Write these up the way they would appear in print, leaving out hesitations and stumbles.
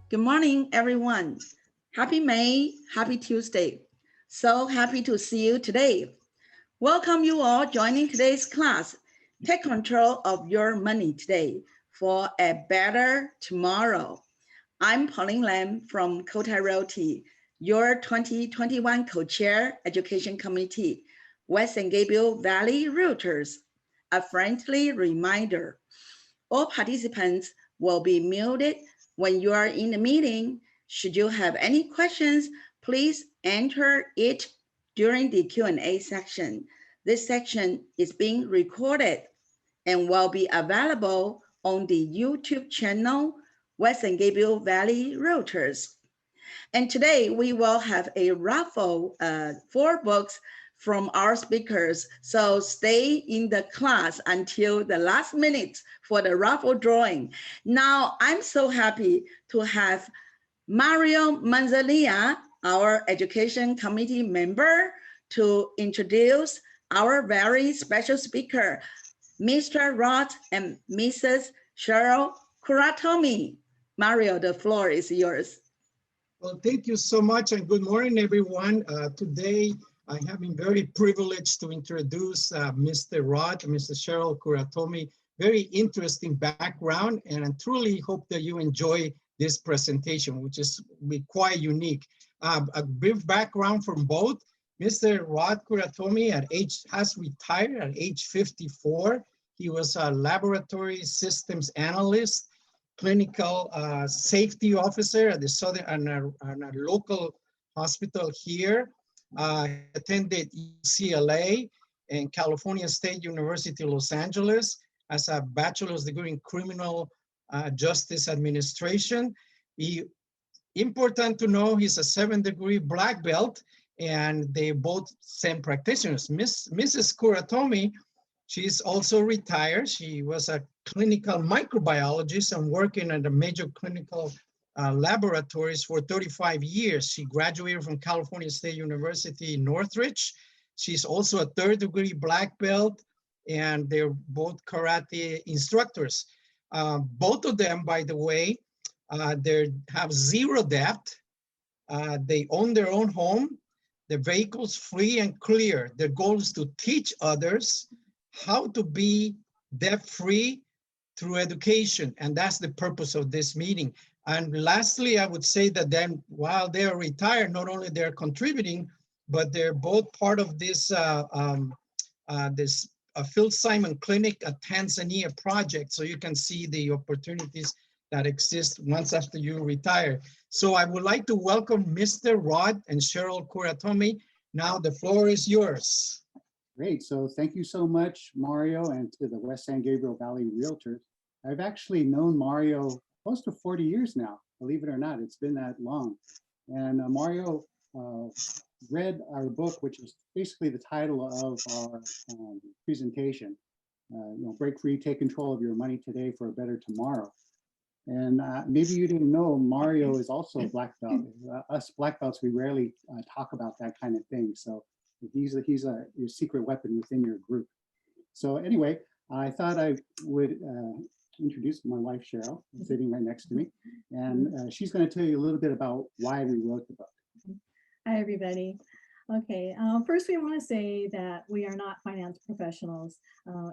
Good morning, everyone. Happy May, happy Tuesday. So happy to see you today. Welcome you all joining today's class. Take control of your money today for a better tomorrow. I'm Pauline Lam from Cotai Realty, your 2021 co-chair Education Committee, West and Gabriel Valley Realtors. A friendly reminder, all participants will be muted when you are in the meeting. Should you have any questions, please enter it during the Q&A section. This section is being recorded and will be available on the YouTube channel, West and Gabriel Valley Realtors. And today we will have a raffle, 4 books from our speakers. So stay in the class until the last minute for the raffle drawing. Now, I'm so happy to have Mario Manzanilla, our education committee member, to introduce our very special speaker, Mr. Rod and Mrs. Cheryl Kuratomi. Mario, the floor is yours. Well, thank you so much and good morning, everyone. Today, I have been very privileged to introduce Mr. Rod and Mrs. Cheryl Kuratomi. Very interesting background, and I truly hope that you enjoy this presentation, which is be quite unique. A brief background from both. Mr. Rod Kuratomi has retired at age 54. He was a laboratory systems analyst, clinical safety officer at the Southern a local hospital here. Attended UCLA and California State University, Los Angeles, as a bachelor's degree in criminal justice administration. Important to know, he's a 7th-degree black belt, and they both same practitioners. Mrs. Kuratomi, she's also retired. She was a clinical microbiologist and working at the major clinical laboratories for 35 years. She graduated from California State University in Northridge. She's also a 3rd-degree black belt, and they're both karate instructors. Both of them, by the way, they have 0 debt. They own their own home. The vehicle's free and clear. Their goal is to teach others how to be debt-free through education, and that's the purpose of this meeting. And lastly, I would say that then while they're retired, not only they're contributing, but they're both part of this Phil Simon Clinic, a Tanzania project, so you can see the opportunities that exist once after you retire. So I would like to welcome Mr. Rod and Cheryl Kuratomi. Now the floor is yours. Great, so thank you so much, Mario, and to the West San Gabriel Valley Realtors. I've actually known Mario close to 40 years now, believe it or not, it's been that long. And Mario read our book, which is basically the title of our presentation, Break Free, Take Control of Your Money Today for a Better Tomorrow. And maybe you didn't know, Mario is also a black belt. Us black belts, we rarely talk about that kind of thing. So he's your secret weapon within your group. So anyway, I thought I would introduce my wife, Cheryl, sitting right next to me. And she's going to tell you a little bit about why we wrote the book. Hi, everybody. Okay, first we want to say that we are not finance professionals.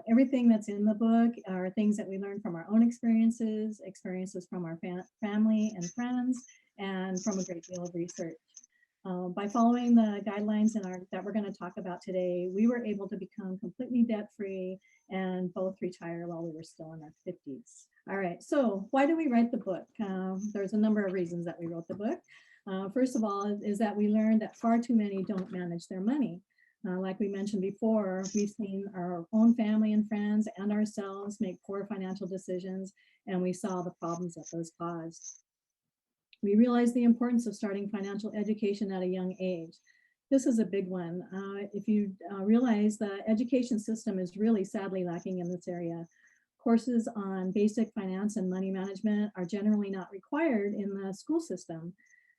Everything that's in the book are things that we learned from our own experiences from our family and friends, and from a great deal of research. By following the guidelines that we're going to talk about today, we were able to become completely debt-free and both retire while we were still in our 50s. All right, so why do we write the book? There's a number of reasons that we wrote the book. First of all, is that we learned that far too many don't manage their money. Like we mentioned before, we've seen our own family and friends and ourselves make poor financial decisions, and we saw the problems that those caused. We realized the importance of starting financial education at a young age. This is a big one. If you realize the education system is really sadly lacking in this area. Courses on basic finance and money management are generally not required in the school system.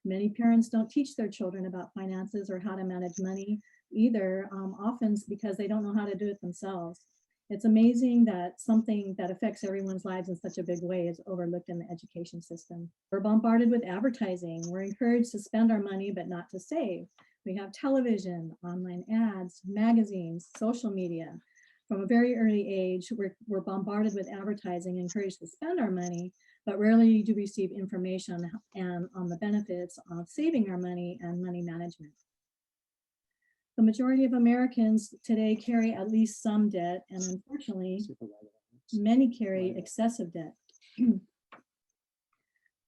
Many parents don't teach their children about finances or how to manage money either, often because they don't know how to do it themselves. It's amazing that something that affects everyone's lives in such a big way is overlooked in the education system. We're bombarded with advertising. We're encouraged to spend our money, but not to save. We have television, online ads, magazines, social media. From a very early age, we're bombarded with advertising, encouraged to spend our money, but rarely do we receive information on the benefits of saving our money and money management. The majority of Americans today carry at least some debt, and unfortunately, many carry excessive debt.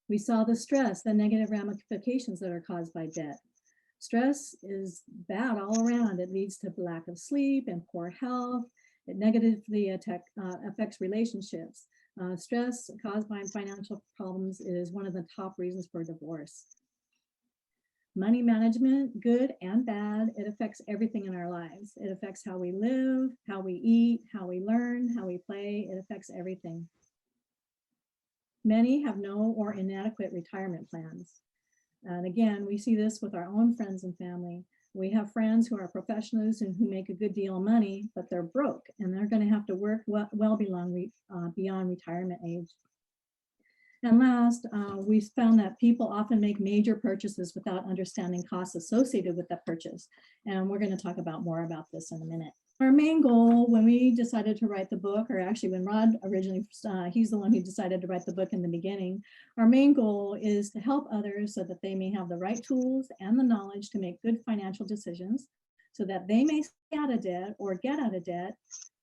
We saw the stress, the negative ramifications that are caused by debt. Stress is bad all around. It leads to lack of sleep and poor health. It negatively affects relationships. Stress caused by financial problems is one of the top reasons for divorce. Money management, good and bad, it affects everything in our lives. It affects how we live, how we eat, how we learn, how we play. It affects everything. Many have no or inadequate retirement plans. And again, we see this with our own friends and family. We have friends who are professionals and who make a good deal of money, but they're broke and they're going to have to work well beyond retirement age. And last, we found that people often make major purchases without understanding costs associated with that purchase. And we're going to talk about more about this in a minute. Our main goal when we decided to write the book, or actually when Rod originally, he's the one who decided to write the book in the beginning, our main goal is to help others so that they may have the right tools and the knowledge to make good financial decisions so that they may stay out of debt or get out of debt,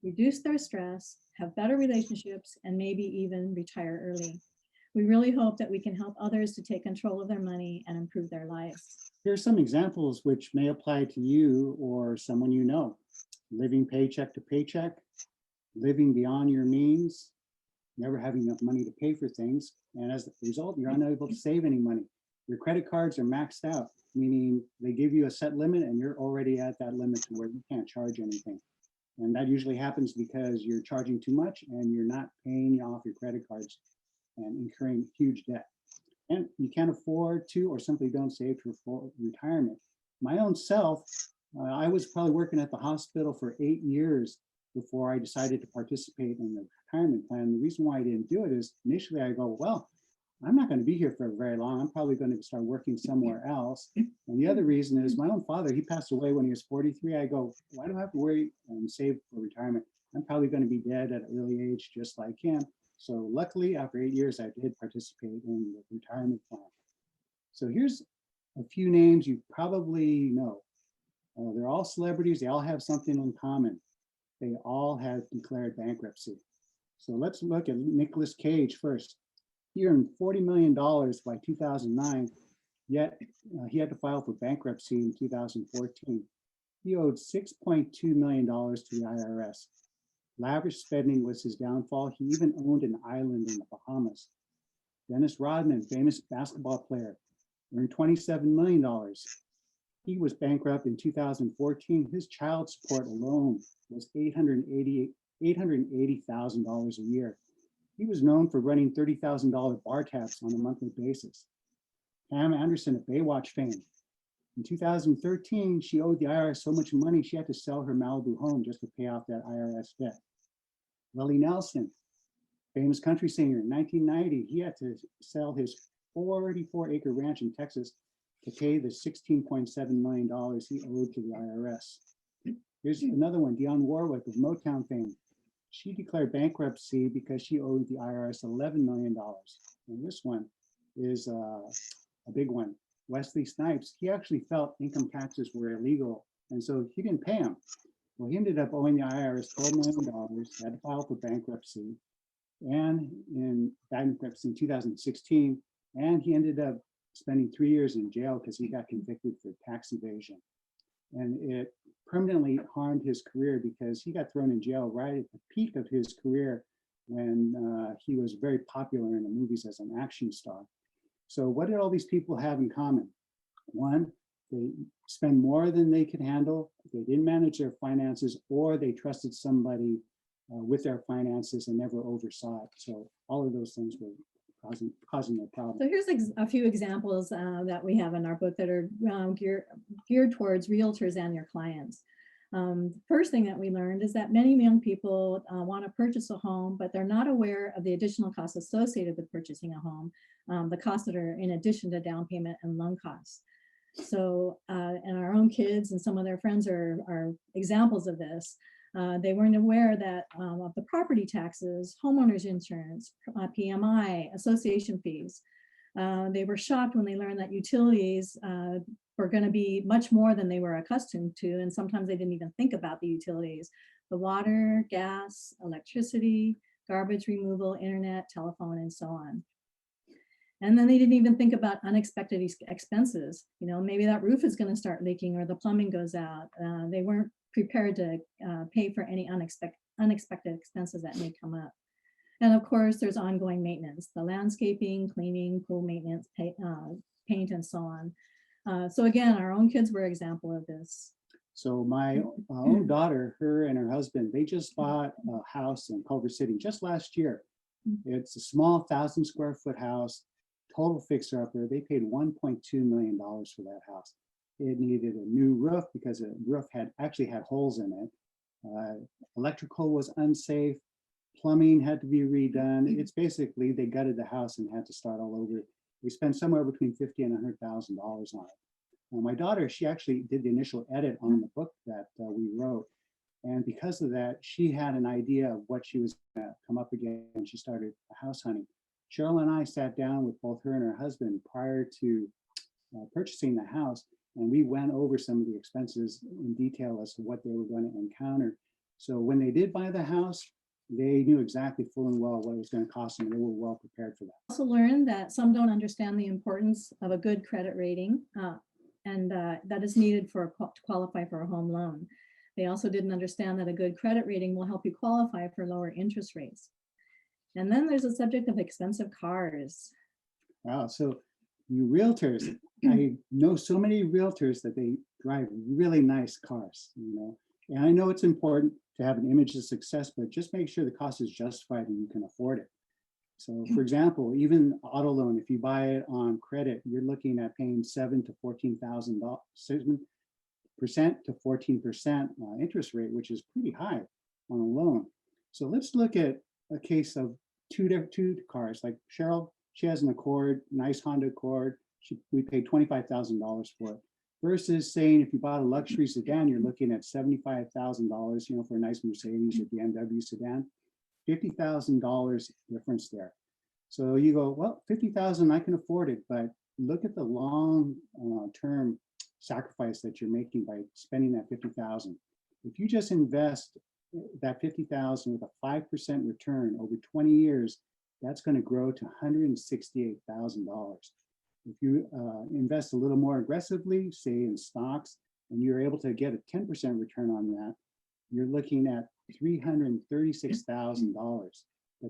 reduce their stress, have better relationships, and maybe even retire early. We really hope that we can help others to take control of their money and improve their lives. Here are some examples which may apply to you or someone you know. Living paycheck to paycheck, living beyond your means, never having enough money to pay for things, and as a result, you're unable to save any money. Your credit cards are maxed out, meaning they give you a set limit and you're already at that limit to where you can't charge anything. And that usually happens because you're charging too much and you're not paying off your credit cards and incurring huge debt. And you can't afford to or simply don't save for retirement. My own self, I was probably working at the hospital for 8 years before I decided to participate in the retirement plan. The reason why I didn't do it is initially I go, well, I'm not going to be here for very long. I'm probably going to start working somewhere else. And the other reason is my own father, he passed away when he was 43. I go, why do I have to worry and save for retirement? I'm probably going to be dead at an early age, just like him. So luckily, after 8 years, I did participate in the retirement plan. So here's a few names you probably know. They're all celebrities. They all have something in common. They all have declared bankruptcy. So let's look at Nicolas Cage first. He earned $40 million by 2009, yet he had to file for bankruptcy in 2014. He owed $6.2 million to the IRS. Lavish spending was his downfall. He even owned an island in the Bahamas. Dennis Rodman, famous basketball player, earned $27 million. He was bankrupt in 2014. His child support alone was $880,000 a year. He was known for running $30,000 bar tabs on a monthly basis. Pam Anderson of Baywatch fame. In 2013, she owed the IRS so much money, she had to sell her Malibu home just to pay off that IRS debt. Willie Nelson, famous country singer, in 1990, he had to sell his 44-acre ranch in Texas to pay the $16.7 million he owed to the IRS. Here's another one, Dionne Warwick of Motown fame. She declared bankruptcy because she owed the IRS $11 million. And this one is a big one. Wesley Snipes, he actually felt income taxes were illegal, and so he didn't pay them. Well, he ended up owing the IRS $12 million, had to file for bankruptcy, and in 2016, and he ended up spending 3 years in jail because he got convicted for tax evasion. And it permanently harmed his career because he got thrown in jail right at the peak of his career when he was very popular in the movies as an action star. So what did all these people have in common? One, they spend more than they could handle, they didn't manage their finances, or they trusted somebody with their finances and never oversaw it. So all of those things were causing a problem. So here's a few examples that we have in our book that are geared towards realtors and your clients. First thing that we learned is that many young people want to purchase a home, but they're not aware of the additional costs associated with purchasing a home, the costs that are in addition to down payment and loan costs. So, and our own kids and some of their friends are examples of this. They weren't aware that of the property taxes, homeowners insurance, PMI, association fees. They were shocked when they learned that utilities were going to be much more than they were accustomed to, and sometimes they didn't even think about the utilities: the water, gas, electricity, garbage removal, internet, telephone, and so on. And then they didn't even think about unexpected expenses. You know, maybe that roof is going to start leaking or the plumbing goes out. They weren't prepared to pay for any unexpected expenses that may come up. And of course, there's ongoing maintenance, the landscaping, cleaning, pool maintenance, paint, and so on. So again, our own kids were an example of this. So my own daughter, her and her husband, they just bought a house in Culver City just last year. It's a small 1,000 square foot house, total fixer-upper. They paid $1.2 million for that house. It needed a new roof because the roof actually had holes in it. Electrical was unsafe. Plumbing had to be redone. It's basically, they gutted the house and had to start all over. We spent somewhere between $50,000 and $100,000 on it. My daughter, she actually did the initial edit on the book that we wrote. And because of that, she had an idea of what she was going to come up against, and she started house hunting. Cheryl and I sat down with both her and her husband prior to purchasing the house, and we went over some of the expenses in detail as to what they were going to encounter. So when they did buy the house, they knew exactly full and well what it was going to cost them. They were well prepared for that. Also learned that some don't understand the importance of a good credit rating, and that is needed to qualify for a home loan. They also didn't understand that a good credit rating will help you qualify for lower interest rates. And then there's the subject of expensive cars. Wow, so you realtors, I know so many realtors that they drive really nice cars, you know, and I know it's important to have an image of success, but just make sure the cost is justified and you can afford it. So for example, even auto loan, if you buy it on credit, you're looking at paying $7,000 to $14,000, 7% to 14% interest rate, which is pretty high on a loan. So let's look at a case of two cars. Like Cheryl, she has an Accord, nice Honda Accord. We paid $25,000 for it. Versus saying if you bought a luxury sedan, you're looking at $75,000, you know, for a nice Mercedes or BMW sedan. $50,000 difference there. So you go, well, $50,000, I can afford it, but look at the long term sacrifice that you're making by spending that $50,000. If you just invest that $50,000 with a 5% return over 20 years, that's going to grow to $168,000. If you invest a little more aggressively, say in stocks, and you're able to get a 10% return on that, you're looking at $336,000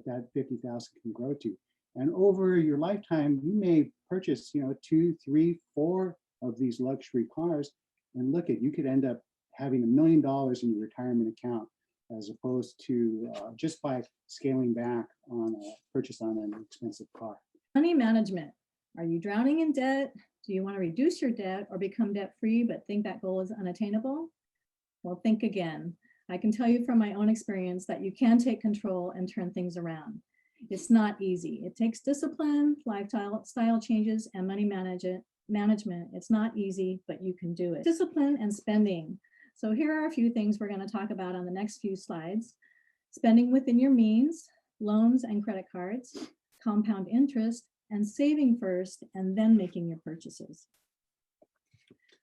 that $50,000 can grow to. And over your lifetime, you may purchase, you know, 2, 3, 4 of these luxury cars, and look at, you could end up having $1 million in your retirement account, as opposed to just by scaling back on a purchase on an expensive car. Money management. Are you drowning in debt? Do you want to reduce your debt or become debt-free, but think that goal is unattainable? Well, think again. I can tell you from my own experience that you can take control and turn things around. It's not easy. It takes discipline, lifestyle changes, and money management. It's not easy, but you can do it. Discipline and spending. So here are a few things we're going to talk about on the next few slides. Spending within your means, loans and credit cards, compound interest, and saving first and then making your purchases.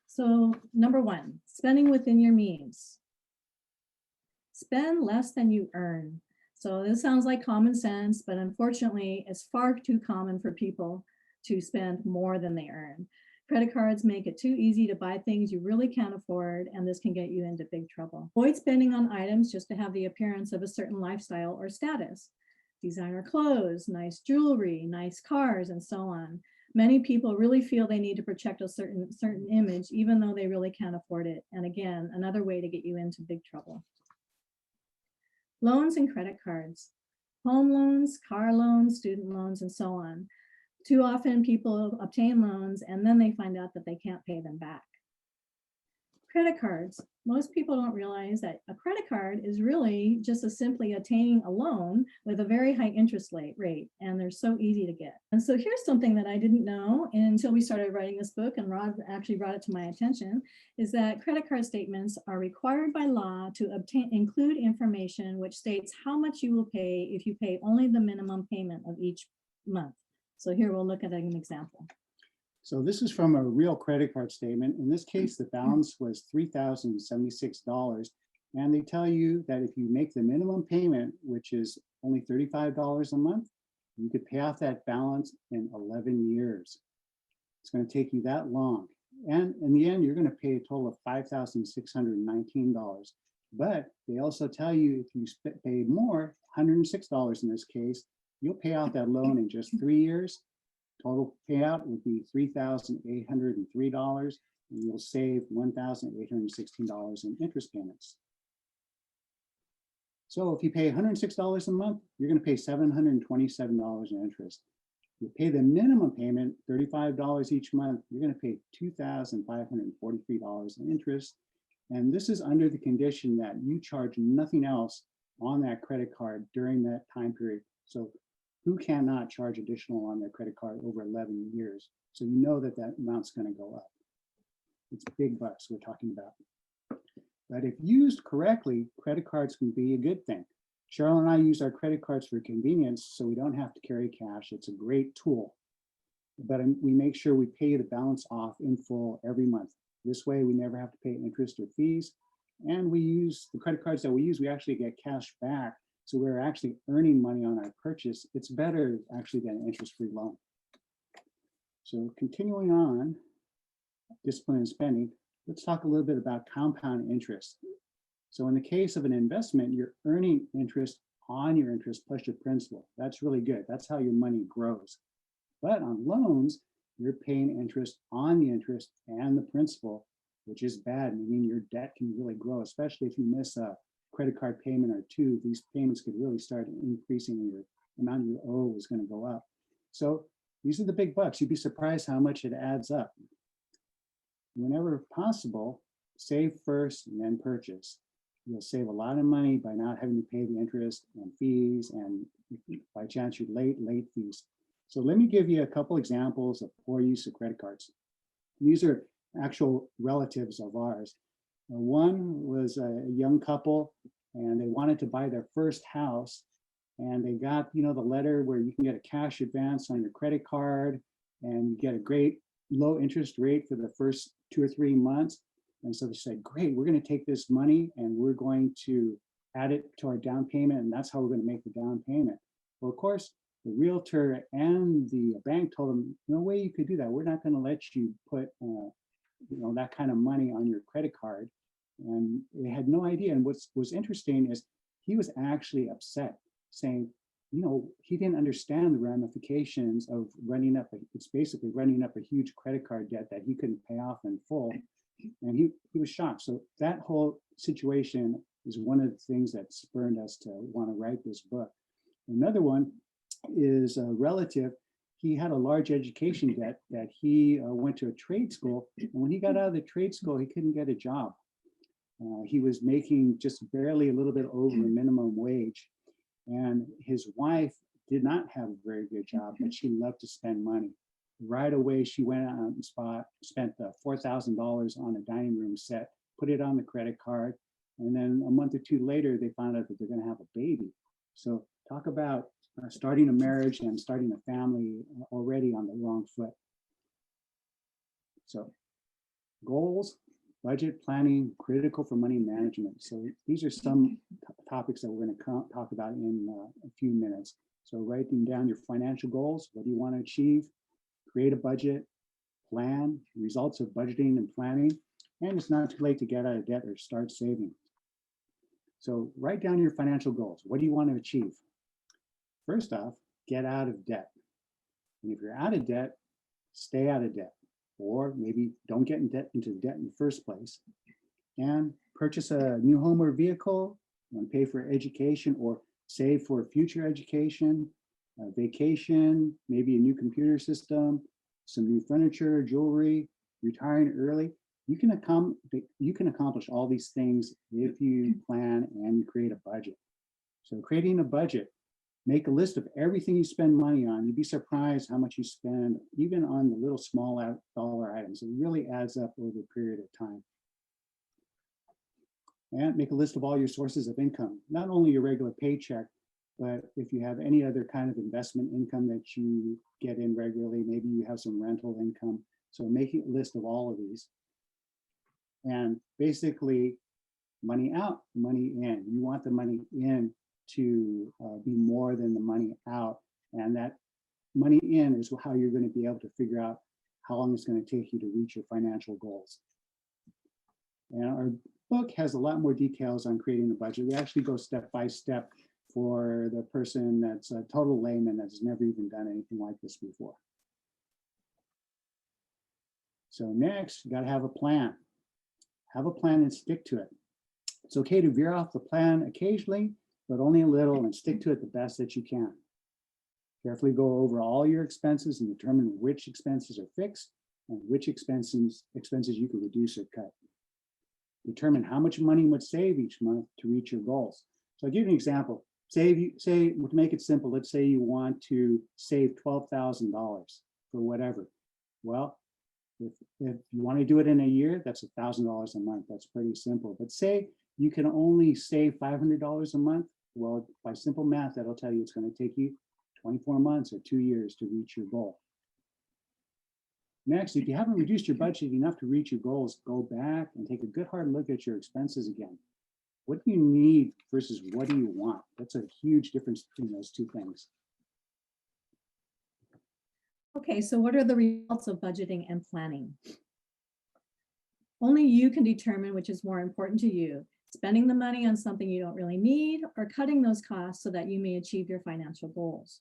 So number one, spending within your means. Spend less than you earn. So this sounds like common sense, but unfortunately, it's far too common for people to spend more than they earn. Credit cards make it too easy to buy things you really can't afford, and this can get you into big trouble. Avoid spending on items just to have the appearance of a certain lifestyle or status. Designer clothes, nice jewelry, nice cars, and so on. Many people really feel they need to project a certain image, even though they really can't afford it. And again, another way to get you into big trouble. Loans and credit cards, home loans, car loans, student loans, and so on. Too often people obtain loans and then they find out that they can't pay them back. Credit cards. Most people don't realize that a credit card is really just simply obtaining a loan with a very high interest rate, and they're so easy to get. And so here's something that I didn't know until we started writing this book, and Rod actually brought it to my attention, is that credit card statements are required by law to include information which states how much you will pay if you pay only the minimum payment of each month. So here we'll look at an example. So this is from a real credit card statement. In this case, the balance was $3,076. And they tell you that if you make the minimum payment, which is only $35 a month, you could pay off that balance in 11 years. It's going to take you that long. And in the end, you're going to pay a total of $5,619. But they also tell you if you pay more, $106 in this case, you'll pay off that loan in just 3 years. Total payout would be $3,803, and you'll save $1,816 in interest payments. So if you pay $106 a month, you're going to pay $727 in interest. If you pay the minimum payment, $35 each month, you're going to pay $2,543 in interest. And this is under the condition that you charge nothing else on that credit card during that time period. So who cannot charge additional on their credit card over 11 years? So you know that that amount's going to go up. It's big bucks we're talking about. But if used correctly, credit cards can be a good thing. Cheryl and I use our credit cards for convenience, so we don't have to carry cash. It's a great tool. But we make sure we pay the balance off in full every month. This way, we never have to pay interest or fees. And we use the credit cards that we use, we actually get cash back. So we're actually earning money on our purchase. It's better actually than an interest-free loan. So continuing on, discipline and spending, let's talk a little bit about compound interest. So in the case of an investment, you're earning interest on your interest plus your principal. That's really good. That's how your money grows. But on loans, you're paying interest on the interest and the principal, which is bad, meaning your debt can really grow, especially if you miss a credit card payment or two. These payments could really start increasing and your amount you owe is going to go up. So these are the big bucks. You'd be surprised how much it adds up. Whenever possible, save first and then purchase. You'll save a lot of money by not having to pay the interest and fees, and by chance you're late fees. So let me give you a couple examples of poor use of credit cards. These are actual relatives of ours. One was a young couple, and they wanted to buy their first house, and they got, the letter where you can get a cash advance on your credit card, and you get a great low interest rate for the first 2 or 3 months. And so they said, great, we're going to take this money and we're going to add it to our down payment, and that's how we're going to make the down payment. Well, of course, the realtor and the bank told them, no way you could do that. We're not going to let you put that kind of money on your credit card. And they had no idea. And what's interesting is he was actually upset, saying, he didn't understand the ramifications of it's basically running up a huge credit card debt that he couldn't pay off in full. And he was shocked. So that whole situation is one of the things that spurred us to want to write this book. Another one is a relative. He had a large education debt that he went to a trade school. And when he got out of the trade school, he couldn't get a job. He was making just barely a little bit over minimum wage. And his wife did not have a very good job, but she loved to spend money. Right away, she went out and spent $4,000 on a dining room set, put it on the credit card. And then a month or two later, they found out that they're going to have a baby. So talk about starting a marriage and starting a family already on the wrong foot. So goals, budget planning, critical for money management. So these are some topics that we're going to talk about in a few minutes. So writing down your financial goals, what do you want to achieve? Create a budget, plan, results of budgeting and planning, and it's not too late to get out of debt or start saving. So write down your financial goals. What do you want to achieve? First off, get out of debt. And if you're out of debt, stay out of debt. Or maybe don't get into debt in the first place. And purchase a new home or vehicle, and pay for education or save for future education, vacation, maybe a new computer system, some new furniture, jewelry, retiring early. You can accomplish all these things if you plan and you create a budget. So creating a budget, make a list of everything you spend money on. You'd be surprised how much you spend even on the little small dollar items. It really adds up over a period of time. And make a list of all your sources of income, not only your regular paycheck, but if you have any other kind of investment income that you get in regularly, maybe you have some rental income. So make a list of all of these. And basically, money out, money in. You want the money in to be more than the money out. And that money in is how you're going to be able to figure out how long it's going to take you to reach your financial goals. And our book has a lot more details on creating a budget. We actually go step by step for the person that's a total layman that's never even done anything like this before. So next, you got to have a plan. Have a plan and stick to it. It's okay to veer off the plan occasionally, but only a little, and stick to it the best that you can. Carefully go over all your expenses and determine which expenses are fixed and which expenses you can reduce or cut. Determine how much money you would save each month to reach your goals. So I'll give you an example. Say, to make it simple, let's say you want to save $12,000 for whatever. Well, if you want to do it in a year, that's $1,000 a month. That's pretty simple. But say you can only save $500 a month. Well, by simple math, that'll tell you it's going to take you 24 months or 2 years to reach your goal. Next, if you haven't reduced your budget enough to reach your goals, go back and take a good hard look at your expenses again. What do you need versus what do you want? That's a huge difference between those two things. Okay, so what are the results of budgeting and planning? Only you can determine which is more important to you, spending the money on something you don't really need or cutting those costs so that you may achieve your financial goals.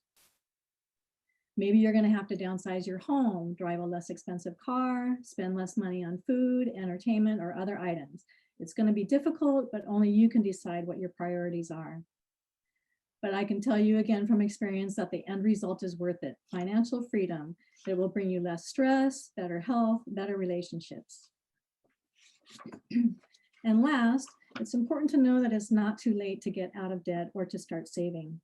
Maybe you're going to have to downsize your home, drive a less expensive car, spend less money on food, entertainment, or other items. It's going to be difficult, but only you can decide what your priorities are. But I can tell you again from experience that the end result is worth it. Financial freedom. It will bring you less stress, better health, better relationships. And last, it's important to know that it's not too late to get out of debt or to start saving.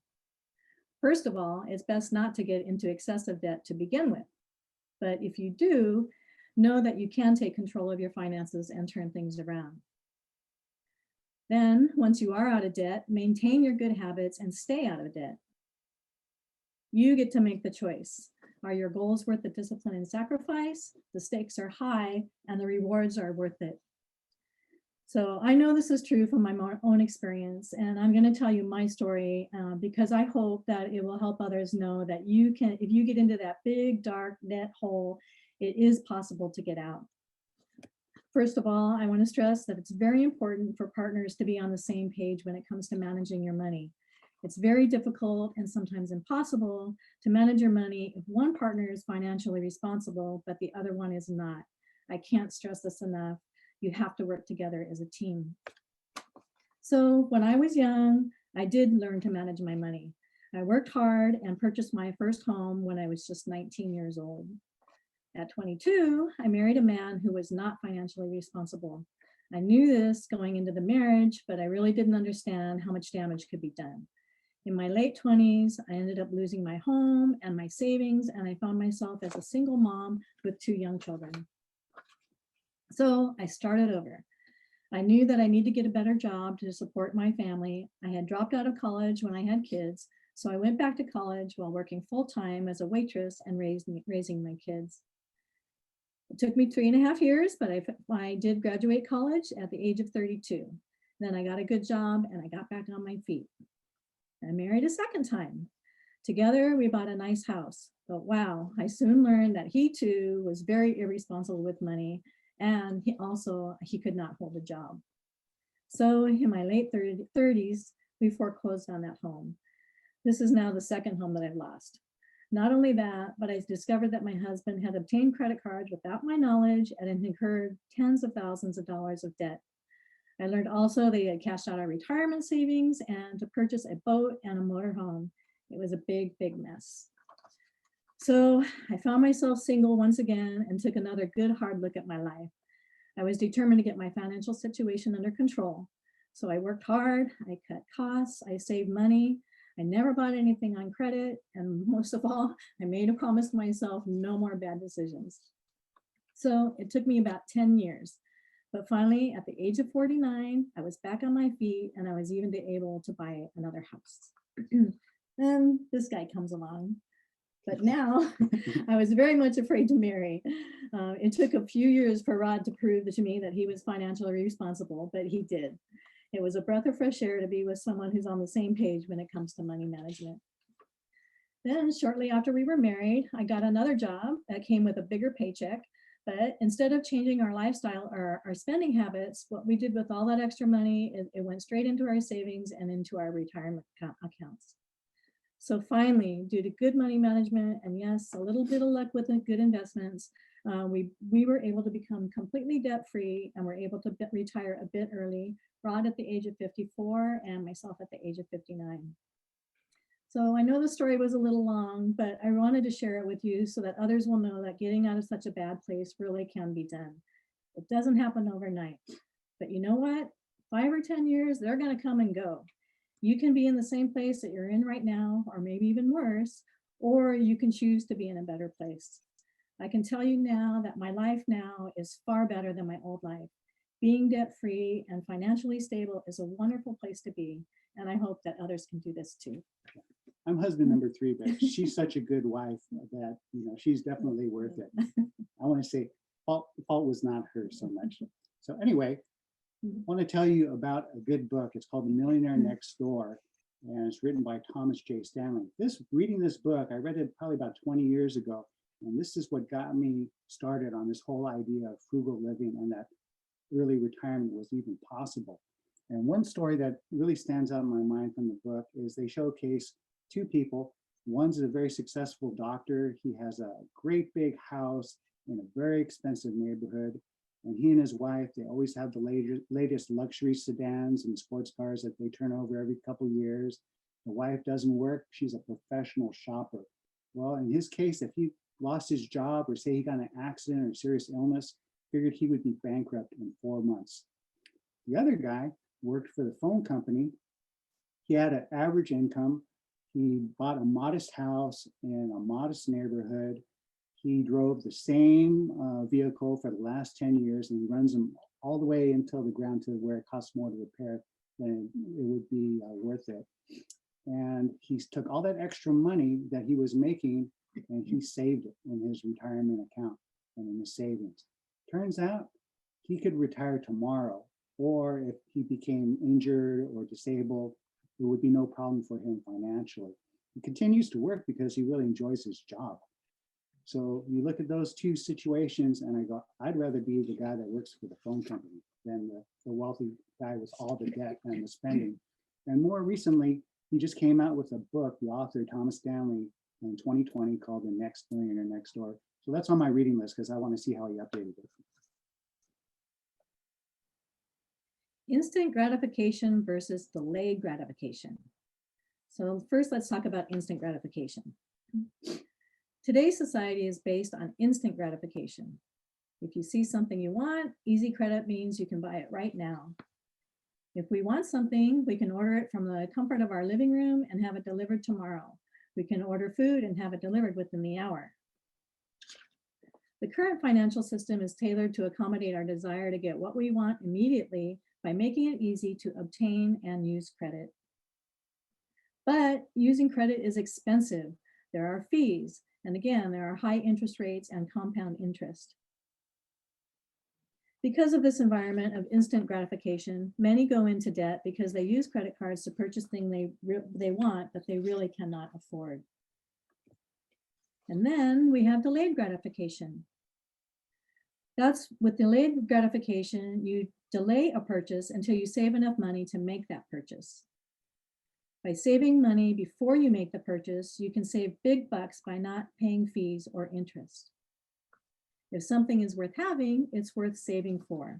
First of all, it's best not to get into excessive debt to begin with. But if you do, know that you can take control of your finances and turn things around. Then, once you are out of debt, maintain your good habits and stay out of debt. You get to make the choice. Are your goals worth the discipline and sacrifice? The stakes are high and the rewards are worth it. So I know this is true from my own experience, and I'm going to tell you my story because I hope that it will help others know that you can, if you get into that big, dark debt hole, it is possible to get out. First of all, I want to stress that it's very important for partners to be on the same page when it comes to managing your money. It's very difficult and sometimes impossible to manage your money if one partner is financially responsible, but the other one is not. I can't stress this enough. You have to work together as a team. So when I was young, I did learn to manage my money. I worked hard and purchased my first home when I was just 19 years old. At 22, I married a man who was not financially responsible. I knew this going into the marriage, but I really didn't understand how much damage could be done. In my late 20s, I ended up losing my home and my savings, and I found myself as a single mom with 2 young children. So I started over. I knew that I needed to get a better job to support my family. I had dropped out of college when I had kids, so I went back to college while working full-time as a waitress and raising my kids. It took me 3.5 years, but I did graduate college at the age of 32. Then I got a good job and I got back on my feet. I married a second time. Together, we bought a nice house. But wow, I soon learned that he too was very irresponsible with money, and he could not hold a job. So in my late 30s, we foreclosed on that home. This is now the second home that I've lost. Not only that, but I discovered that my husband had obtained credit cards without my knowledge and had incurred tens of thousands of dollars of debt. I learned also that he had cashed out our retirement savings and to purchase a boat and a motorhome. It was a big, big mess. So I found myself single once again and took another good hard look at my life. I was determined to get my financial situation under control. So I worked hard, I cut costs, I saved money, I never bought anything on credit, and most of all, I made a promise to myself, no more bad decisions. So it took me about 10 years, but finally at the age of 49, I was back on my feet and I was even able to buy another house. Then this guy comes along. But now I was very much afraid to marry. It took a few years for Rod to prove to me that he was financially responsible, but he did. It was a breath of fresh air to be with someone who's on the same page when it comes to money management. Then shortly after we were married, I got another job that came with a bigger paycheck. But instead of changing our lifestyle or our spending habits, what we did with all that extra money, it went straight into our savings and into our retirement accounts. So finally, due to good money management and yes, a little bit of luck with the good investments, we were able to become completely debt-free and were able to retire a bit early, Rod at the age of 54 and myself at the age of 59. So I know the story was a little long, but I wanted to share it with you so that others will know that getting out of such a bad place really can be done. It doesn't happen overnight, but you know what? 5 or 10 years, they're going to come and go. You can be in the same place that you're in right now, or maybe even worse, or you can choose to be in a better place. I can tell you now that my life now is far better than my old life. Being debt-free and financially stable is a wonderful place to be, and I hope that others can do this too. I'm husband number 3, but she's such a good wife that, you know, she's definitely worth it. I want to say fault was not her so much. So anyway, I want to tell you about a good book. It's called The Millionaire Next Door, and it's written by Thomas J. Stanley. Reading this book, I read it probably about 20 years ago, and this is what got me started on this whole idea of frugal living and that early retirement was even possible. And one story that really stands out in my mind from the book is they showcase 2 people. One's a very successful doctor. He has a great big house in a very expensive neighborhood. And he and his wife, they always have the latest luxury sedans and sports cars that they turn over every couple of years. The wife doesn't work. She's a professional shopper. Well, in his case, if he lost his job or say he got in an accident or serious illness, figured he would be bankrupt in 4 months. The other guy worked for the phone company. He had an average income. He bought a modest house in a modest neighborhood. He drove the same vehicle for the last 10 years, and he runs them all the way until the ground to where it costs more to repair than it would be worth it. And he took all that extra money that he was making and he saved it in his retirement account and in his savings. Turns out he could retire tomorrow, or if he became injured or disabled, it would be no problem for him financially. He continues to work because he really enjoys his job. So you look at those 2 situations and I go, I'd rather be the guy that works for the phone company than the wealthy guy with all the debt and the spending. And more recently, he just came out with a book, the author, Thomas Stanley, in 2020 called The Next Millionaire Next Door. So that's on my reading list because I want to see how he updated it. Instant gratification versus delayed gratification. So first, let's talk about instant gratification. Today's society is based on instant gratification. If you see something you want, easy credit means you can buy it right now. If we want something, we can order it from the comfort of our living room and have it delivered tomorrow. We can order food and have it delivered within the hour. The current financial system is tailored to accommodate our desire to get what we want immediately by making it easy to obtain and use credit. But using credit is expensive. There are fees. And again, there are high interest rates and compound interest. Because of this environment of instant gratification, many go into debt because they use credit cards to purchase things they want, but they really cannot afford. And then we have delayed gratification. That's with delayed gratification, you delay a purchase until you save enough money to make that purchase. By saving money before you make the purchase, you can save big bucks by not paying fees or interest. If something is worth having, it's worth saving for.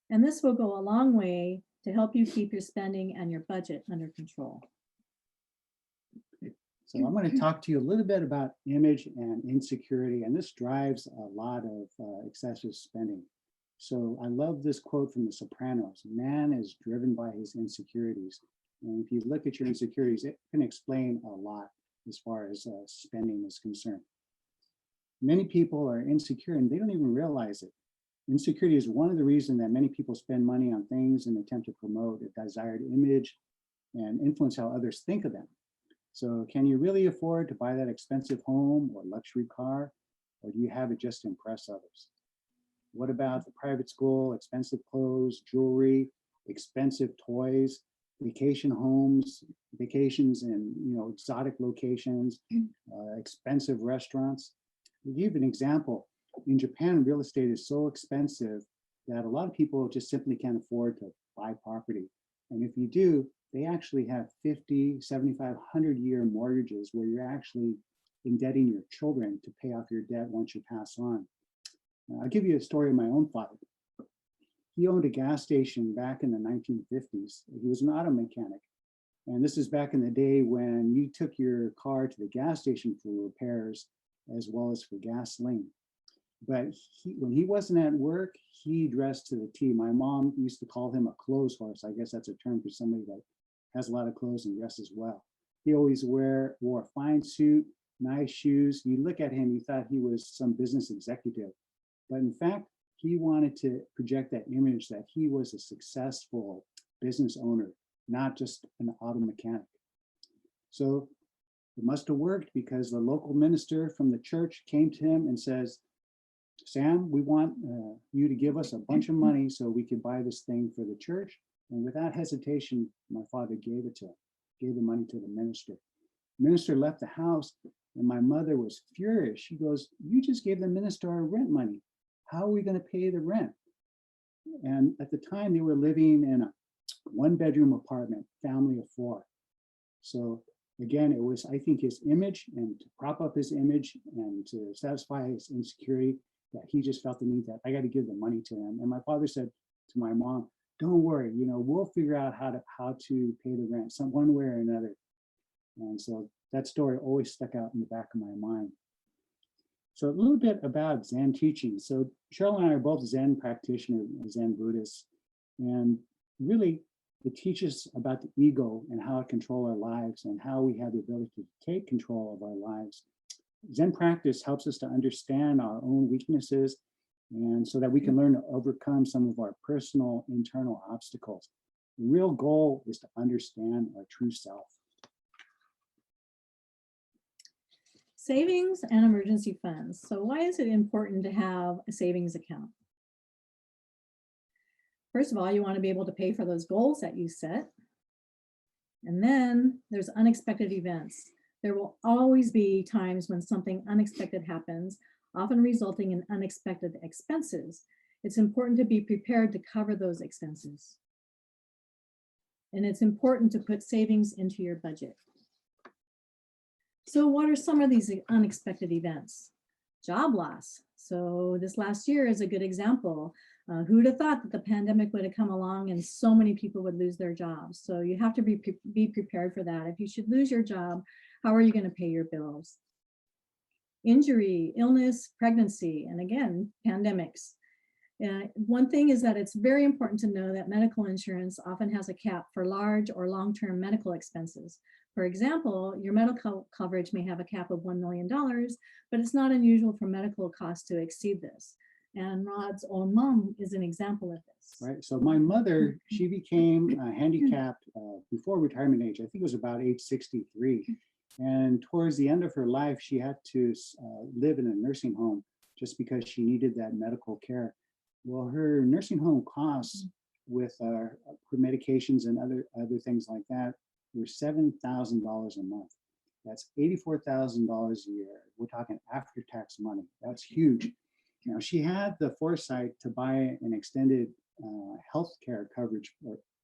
And this will go a long way to help you keep your spending and your budget under control. So I'm going to talk to you a little bit about image and insecurity, and this drives a lot of excessive spending. So I love this quote from The Sopranos: "Man is driven by his insecurities." And if you look at your insecurities, it can explain a lot as far as spending is concerned. Many people are insecure and they don't even realize it. Insecurity is one of the reasons that many people spend money on things in an attempt to promote a desired image and influence how others think of them. So can you really afford to buy that expensive home or luxury car, or do you have it just to impress others? What about the private school, expensive clothes, jewelry, expensive toys, vacation homes, vacations in exotic locations, expensive restaurants? To give an example, in Japan, real estate is so expensive that a lot of people just simply can't afford to buy property. And if you do, they actually have 50, 75, 100-year mortgages where you're actually indebting your children to pay off your debt once you pass on. I'll give you a story of my own father. He owned a gas station back in the 1950s. He was an auto mechanic. And this is back in the day when you took your car to the gas station for repairs as well as for gasoline. But when he wasn't at work, he dressed to the T. My mom used to call him a clothes horse. I guess that's a term for somebody that has a lot of clothes and dresses well. He always wore a fine suit, nice shoes. You look at him, you thought he was some business executive. But in fact, he wanted to project that image that he was a successful business owner, not just an auto mechanic. So it must have worked, because the local minister from the church came to him and says, "Sam, we want you to give us a bunch of money so we could buy this thing for the church." And without hesitation, my father gave it to him, gave the money to the minister. The minister left the house, and my mother was furious. She goes, "You just gave the minister our rent money. How are we going to pay the rent?" And at the time, they were living in a one-bedroom apartment, family of 4. So again, it was, I think, his image, and to prop up his image and to satisfy his insecurity, that he just felt the need that I got to give the money to him. And my father said to my mom, "Don't worry, we'll figure out how to pay the rent one way or another." And so that story always stuck out in the back of my mind. So a little bit about Zen teaching. So Cheryl and I are both Zen practitioners, Zen Buddhists, and really it teaches about the ego and how to control our lives and how we have the ability to take control of our lives. Zen practice helps us to understand our own weaknesses, and so that we can learn to overcome some of our personal internal obstacles. The real goal is to understand our true self. Savings and emergency funds. So why is it important to have a savings account? First of all, you want to be able to pay for those goals that you set. And then there's unexpected events. There will always be times when something unexpected happens, often resulting in unexpected expenses. It's important to be prepared to cover those expenses. And it's important to put savings into your budget. So what are some of these unexpected events? Job loss. So this last year is a good example. Who'd have thought that the pandemic would have come along and so many people would lose their jobs? So you have to be prepared for that. If you should lose your job, how are you going to pay your bills? Injury, illness, pregnancy, and again, pandemics. One thing is that it's very important to know that medical insurance often has a cap for large or long-term medical expenses. For example, your medical coverage may have a cap of $1 million, but it's not unusual for medical costs to exceed this. And Rod's own mom is an example of this. Right. So my mother, she became handicapped before retirement age. I think it was about age 63. And towards the end of her life, she had to live in a nursing home just because she needed that medical care. Well, her nursing home costs with her medications and other things like that were $7,000 a month. That's $84,000 a year. We're talking after-tax money. That's huge. Now, she had the foresight to buy an extended health care coverage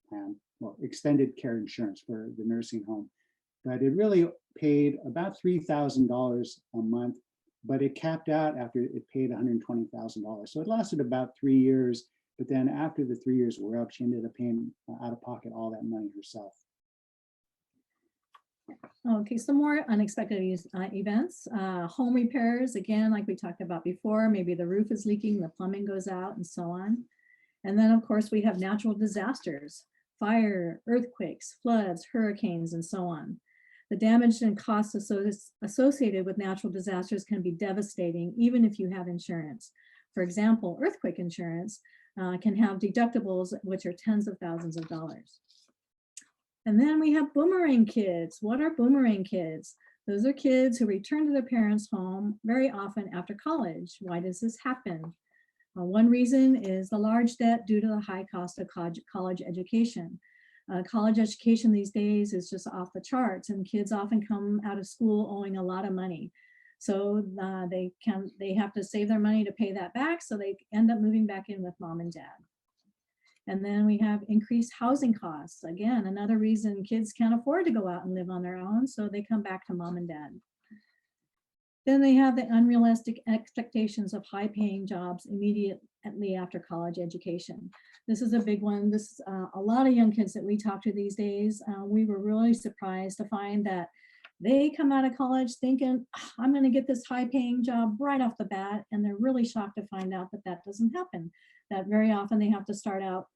plan, well, extended care insurance for the nursing home. But it really paid about $3,000 a month, but it capped out after it paid $120,000. So it lasted about 3 years, but then after the 3 years were up, she ended up paying out of pocket all that money herself. Okay, some more unexpected events. Home repairs, again, like we talked about before, maybe the roof is leaking, the plumbing goes out, and so on. And then, of course, we have natural disasters, fire, earthquakes, floods, hurricanes, and so on. The damage and costs associated with natural disasters can be devastating, even if you have insurance. For example, earthquake insurance can have deductibles, which are tens of thousands of dollars. And then we have boomerang kids. What are boomerang kids? Those are kids who return to their parents' home very often after college. Why does this happen? One reason is the large debt due to the high cost of college education. College education these days is just off the charts, and kids often come out of school owing a lot of money. So they have to save their money to pay that back, so they end up moving back in with mom and dad. And then we have increased housing costs. Again, another reason kids can't afford to go out and live on their own, so they come back to mom and dad. Then they have the unrealistic expectations of high-paying jobs immediately after college education. This is a big one. This is a lot of young kids that we talk to these days. We were really surprised to find that they come out of college thinking, I'm going to get this high-paying job right off the bat, and they're really shocked to find out that that doesn't happen. That very often they have to start out,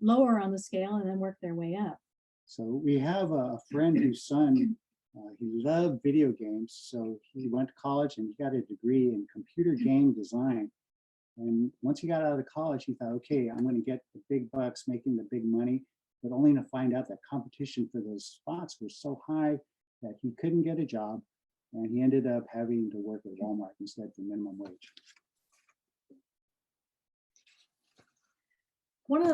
lower on the scale and then work their way up. So we have a friend whose son, he loved video games. So he went to college and he got a degree in computer game design. And once he got out of college, he thought, okay, I'm going to get the big bucks, making the big money, but only to find out that competition for those spots was so high that he couldn't get a job. And he ended up having to work at Walmart instead for minimum wage.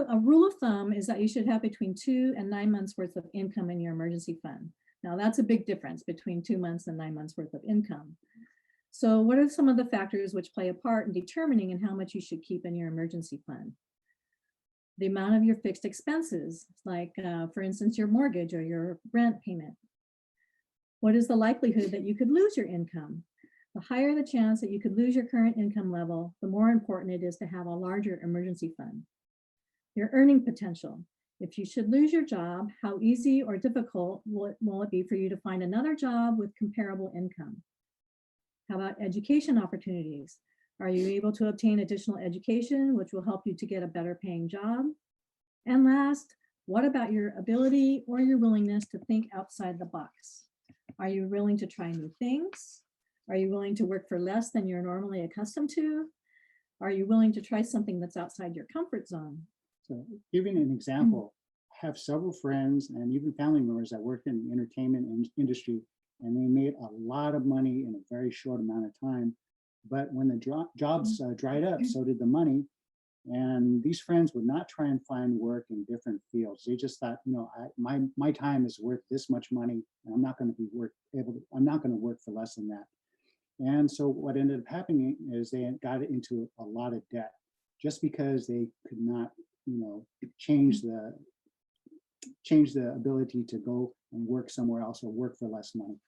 A rule of thumb is that you should have between 2 and 9 months worth of income in your emergency fund. Now that's a big difference between 2 months and 9 months worth of income. So what are some of the factors which play a part in determining how much you should keep in your emergency fund? The amount of your fixed expenses, like for instance, your mortgage or your rent payment. What is the likelihood that you could lose your income? The higher the chance that you could lose your current income level, the more important it is to have a larger emergency fund. Your earning potential. If you should lose your job, how easy or difficult will it be for you to find another job with comparable income? How about education opportunities? Are you able to obtain additional education, which will help you to get a better paying job? And last, what about your ability or your willingness to think outside the box? Are you willing to try new things? Are you willing to work for less than you're normally accustomed to? Are you willing to try something that's outside your comfort zone? So giving an example, I have several friends and even family members that work in the entertainment industry, and they made a lot of money in a very short amount of time. But when the jobs dried up, so did the money. And these friends would not try and find work in different fields. They just thought, my time is worth this much money, and I'm not going to work for less than that. And so what ended up happening is they got into a lot of debt just because they could not change the ability to go and work somewhere else or work for less money.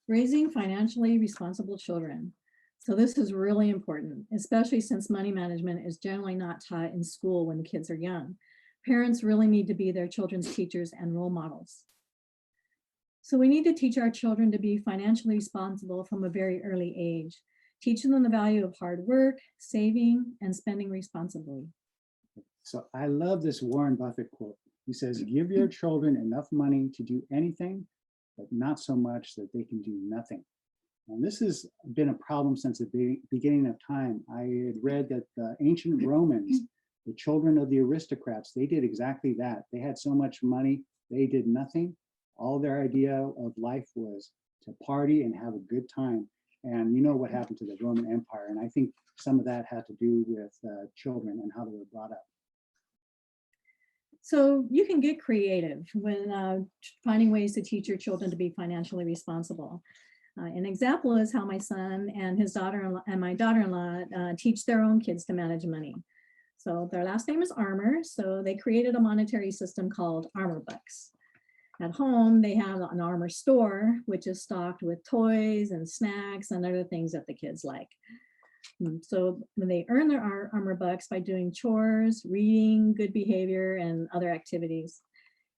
Raising financially responsible children. So this is really important, especially since money management is generally not taught in school when the kids are young. Parents really need to be their children's teachers and role models. So we need to teach our children to be financially responsible from a very early age, teaching them the value of hard work, saving, and spending responsibly. So I love this Warren Buffett quote. He says, give your children enough money to do anything, but not so much that they can do nothing. And this has been a problem since the beginning of time. I had read that the ancient Romans, the children of the aristocrats, they did exactly that. They had so much money, they did nothing. All their idea of life was to party and have a good time. And you know what happened to the Roman Empire. And I think some of that had to do with children and how they were brought up. So you can get creative when finding ways to teach your children to be financially responsible. An example is how my son and his daughter and my daughter-in-law teach their own kids to manage money. So their last name is Armour. So they created a monetary system called Armour Bucks. At home, they have an Armour store, which is stocked with toys and snacks and other things that the kids like. So they earn their Armour Bucks by doing chores, reading, good behavior, and other activities.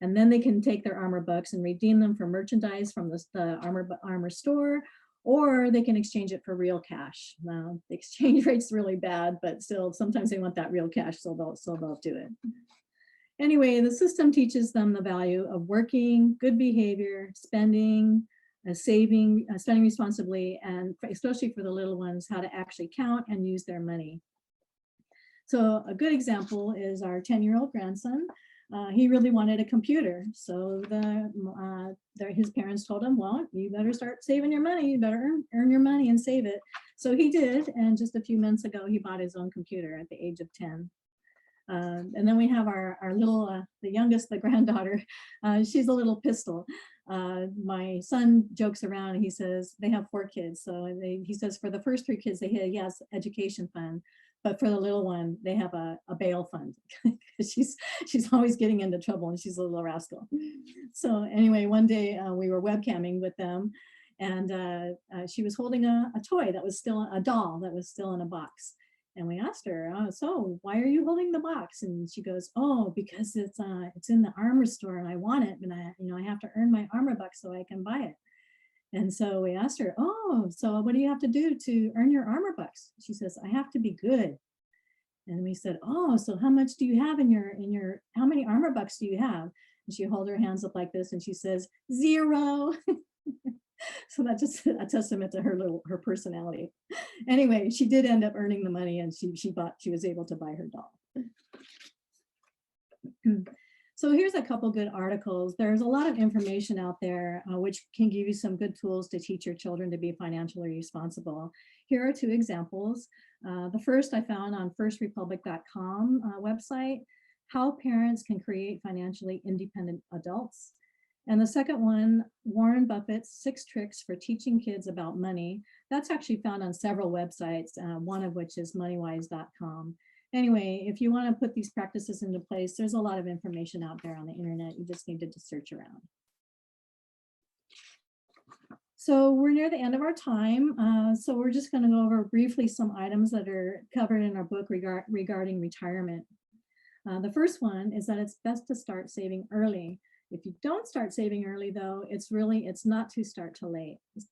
And then they can take their armor bucks and redeem them for merchandise from the armor store, or they can exchange it for real cash. Now, the exchange rate's really bad, but still, sometimes they want that real cash, so they'll do it. Anyway, the system teaches them the value of working, good behavior, spending, saving, spending responsibly, and especially for the little ones, how to actually count and use their money. So a good example is our 10-year-old grandson. He really wanted a computer. So his parents told him, well, you better start saving your money. You better earn your money and save it. So he did. And just a few months ago, he bought his own computer at the age of 10. And then we have our little, the youngest, the granddaughter. She's a little pistol. My son jokes around. He says they have 4 kids. So he says for the first 3 kids, they have, yes, education fund. But for the little one, they have a bail fund. she's always getting into trouble, and she's a little rascal. So anyway, one day we were webcamming with them, and she was holding a toy that was still a doll that was still in a box. And we asked her, oh, so why are you holding the box? And she goes, oh, because it's in the armor store and I want it, and I have to earn my armor bucks so I can buy it. And so we asked her, oh, so what do you have to do to earn your armor bucks? She says, I have to be good. And we said, oh, so how much do you have how many armor bucks do you have? And she held her hands up like this and she says, 0. So that's just a testament to her personality. Anyway, she did end up earning the money, and she was able to buy her doll. So here's a couple good articles. There's a lot of information out there which can give you some good tools to teach your children to be financially responsible. Here are 2 examples. The first I found on firstrepublic.com website, how parents can create financially independent adults. And the second one, Warren Buffett's 6 tricks for teaching kids about money. That's actually found on several websites, one of which is moneywise.com. Anyway, if you want to put these practices into place, there's a lot of information out there on the internet. You just need to search around. So we're near the end of our time. So we're just going to go over briefly some items that are covered in our book regarding retirement. The first one is that it's best to start saving early. If you don't start saving early, though, it's not too late. It's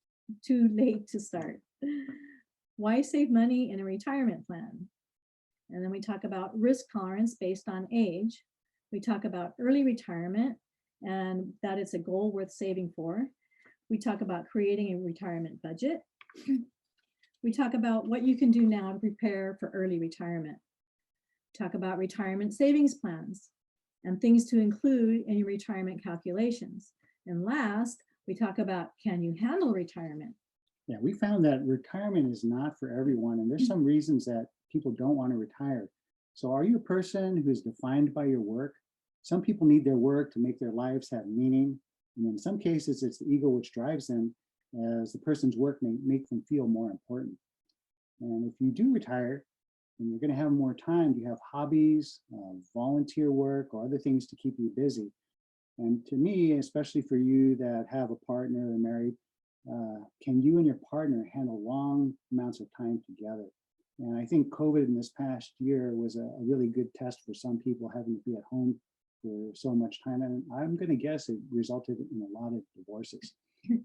too late to start. Why save money in a retirement plan? And then we talk about risk tolerance based on age. We talk about early retirement and that it's a goal worth saving for. We talk about creating a retirement budget. We talk about what you can do now to prepare for early retirement. Talk about retirement savings plans and things to include in your retirement calculations. And last, we talk about, can you handle retirement? Yeah, we found that retirement is not for everyone, and there's some reasons that people don't want to retire. So are you a person who's defined by your work? Some people need their work to make their lives have meaning. And in some cases, it's the ego which drives them, as the person's work may make them feel more important. And if you do retire, and you're going to have more time, you have hobbies, volunteer work, or other things to keep you busy. And to me, especially for you that have a partner or married, can you and your partner handle long amounts of time together? And I think COVID in this past year was a really good test for some people, having to be at home for so much time. And I'm going to guess it resulted in a lot of divorces.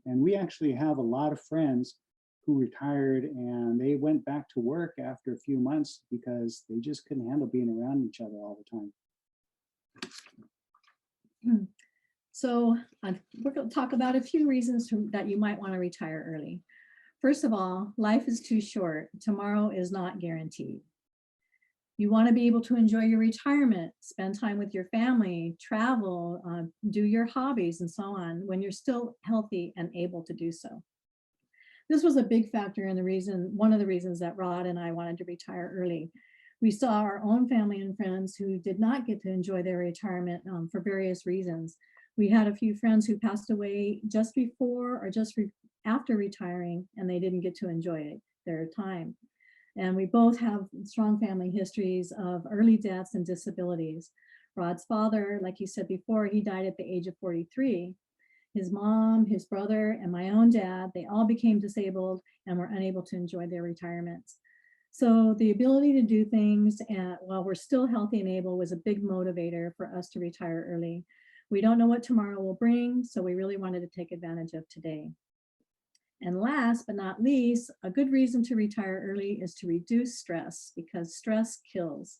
And we actually have a lot of friends who retired and they went back to work after a few months because they just couldn't handle being around each other all the time. So we're going to talk about a few reasons that you might want to retire early. First of all, life is too short. Tomorrow is not guaranteed. You want to be able to enjoy your retirement, spend time with your family, travel, do your hobbies and so on when you're still healthy and able to do so. This was a big factor in one of the reasons that Rod and I wanted to retire early. We saw our own family and friends who did not get to enjoy their retirement for various reasons. We had a few friends who passed away just before or just after retiring, and they didn't get to enjoy their time. And we both have strong family histories of early deaths and disabilities. Rod's father, like you said before, he died at the age of 43. His mom, his brother, and my own dad, they all became disabled and were unable to enjoy their retirements. So the ability to do things while we're still healthy and able was a big motivator for us to retire early. We don't know what tomorrow will bring, so we really wanted to take advantage of today. And last but not least, a good reason to retire early is to reduce stress, because stress kills.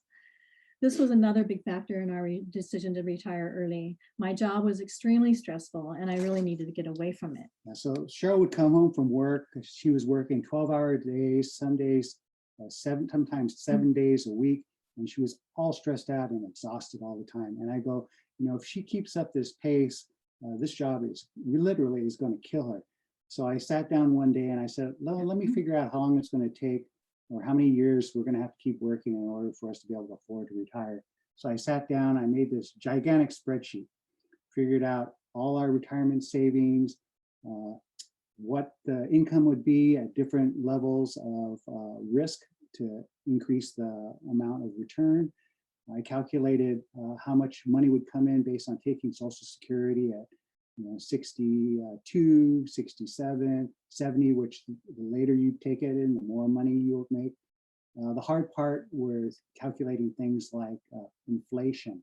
This was another big factor in our decision to retire early. My job was extremely stressful and I really needed to get away from it. So Cheryl would come home from work. She was working 12-hour days, some days, sometimes 7 days a week. And she was all stressed out and exhausted all the time. And I go, if she keeps up this pace, this job is literally going to kill her. So I sat down one day and I said, let me figure out how long it's going to take or how many years we're going to have to keep working in order for us to be able to afford to retire. So I sat down, I made this gigantic spreadsheet, figured out all our retirement savings, what the income would be at different levels of risk to increase the amount of return. I calculated how much money would come in based on taking Social Security at 62, 67, 70, which the later you take it in, the more money you'll make. The hard part was calculating things like inflation,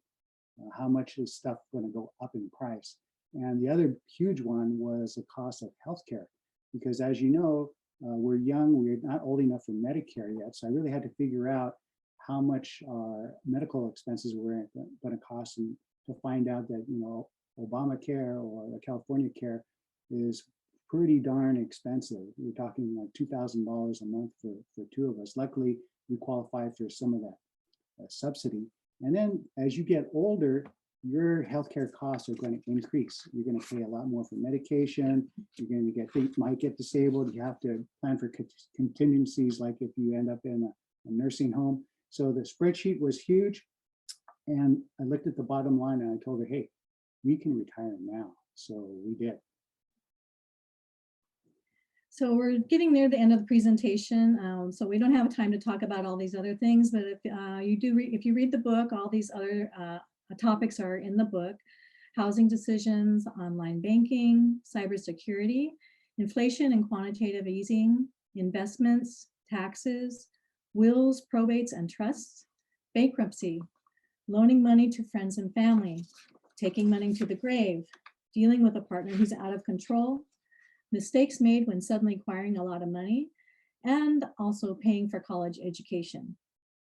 how much is stuff going to go up in price. And the other huge one was the cost of healthcare, because as you know, we're young, we're not old enough for Medicare yet. So I really had to figure out how much our medical expenses were going to cost, and to find out that, Obamacare or California Care is pretty darn expensive. We're talking like $2,000 a month for two of us. Luckily, we qualified for some of that subsidy. And then as you get older, your healthcare costs are going to increase. You're going to pay a lot more for medication. You're going to might get disabled. You have to plan for contingencies, like if you end up in a nursing home. So the spreadsheet was huge. And I looked at the bottom line and I told her, hey, we can retire now. So we did. So we're getting near the end of the presentation. So we don't have time to talk about all these other things, but if if you read the book, all these other topics are in the book: housing decisions, online banking, cybersecurity, inflation and quantitative easing, investments, taxes, wills, probates and trusts, bankruptcy, loaning money to friends and family, taking money to the grave, dealing with a partner who's out of control, mistakes made when suddenly acquiring a lot of money, and also paying for college education.